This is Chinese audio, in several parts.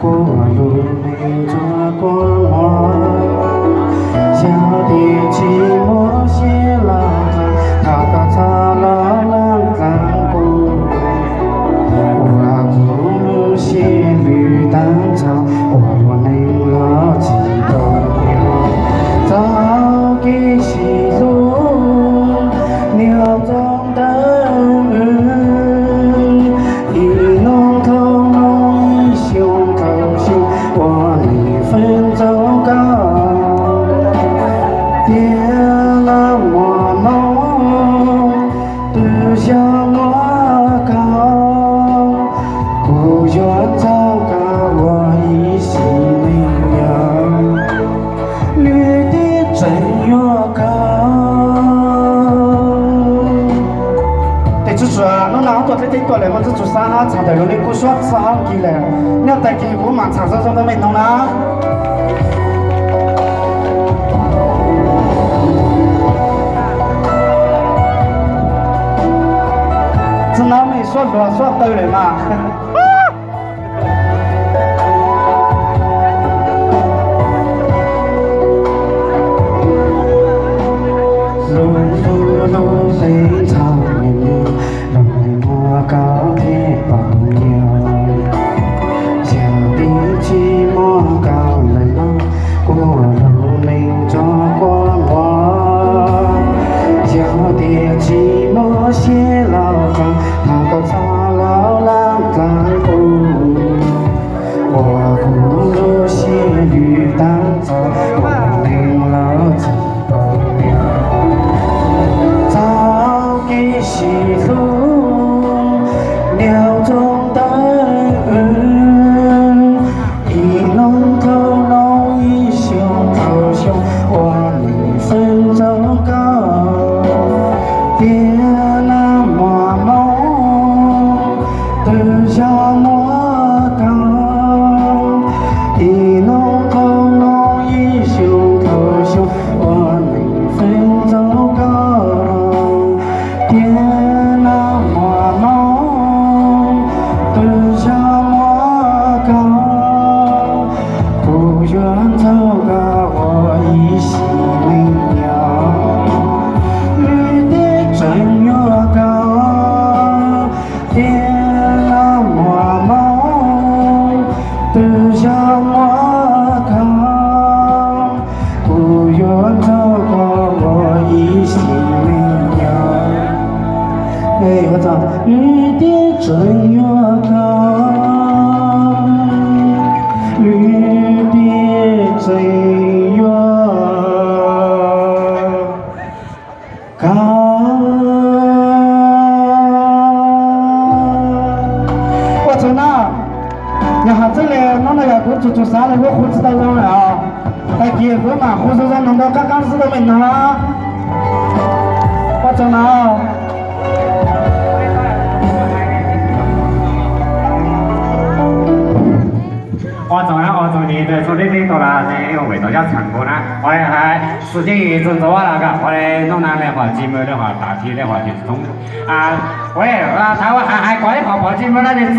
过路没抓过我，小弟寂寞写老张，他个擦老浪干过，我不如写绿丹草，我领了几头牛，早给西路鸟中的。向我高，不愿糟糕，我已心里有绿的真越高。对，这主啊，侬哪多这过来嘛？这主啥哈唱的，你给我说吃好几嘞？你要带给我嘛，唱什么都没弄啦。这哪没说对了嘛？路非常远，让我高铁朋友，小弟寂寞高冷了，过路没抓过我，小弟寂寞写老张。那个擦老浪干部，我不如写绿丹草，我领了几头牛，早给西路鸟中的一龙头龙一胸头胸，我离分走高，别那么梦。向我高，一弄头弄一胸头胸，我没分走高，别那么梦，都向我高，不愿走高，我已心里有绿的真越高，都向我靠，不愿走过我已心里有。哎，我操，绿的真越高，绿的真越高。我走哪？你看这里弄那个公主做啥了？我胡子都弄了啊！来结婚嘛，胡子上弄到刚刚死都没弄啊！我走哪？我做啊，我做你的做的多啦，这个味道叫成功啦。我还时间一直做啊那个，我来弄那的话，寂寞的话，大体的话就是通啊。喂啊，台湾还怪跑跑寂寞那的是，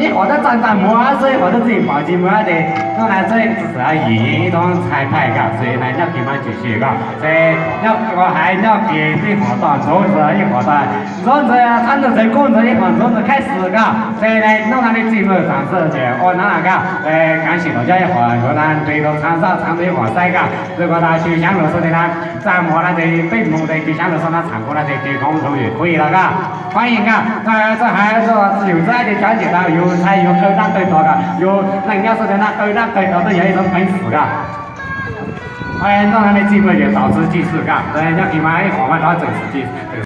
一下子站木啊，所以或者自己跑寂寞那的，弄来这只是啊一种彩排噶，所以呢要给嘛继续噶，所以要我还要给一活动，组织一活动，组织参加这工作一项组织开始噶，所以呢弄那的寂寞上市去，我那个感谢大家一会儿，我咱对着长沙唱这一话赛噶，如果他去香乐说的呢，咱摸那这北门的去香乐说那唱歌那这地方头也可以了噶，欢迎噶，这还是有这的了解到，有才有勾当对多噶，有人家说的那勾当对多都有一种本事噶。欢迎弄那的机会就到此结束噶，对，要给嘛一会儿嘛到正式结束。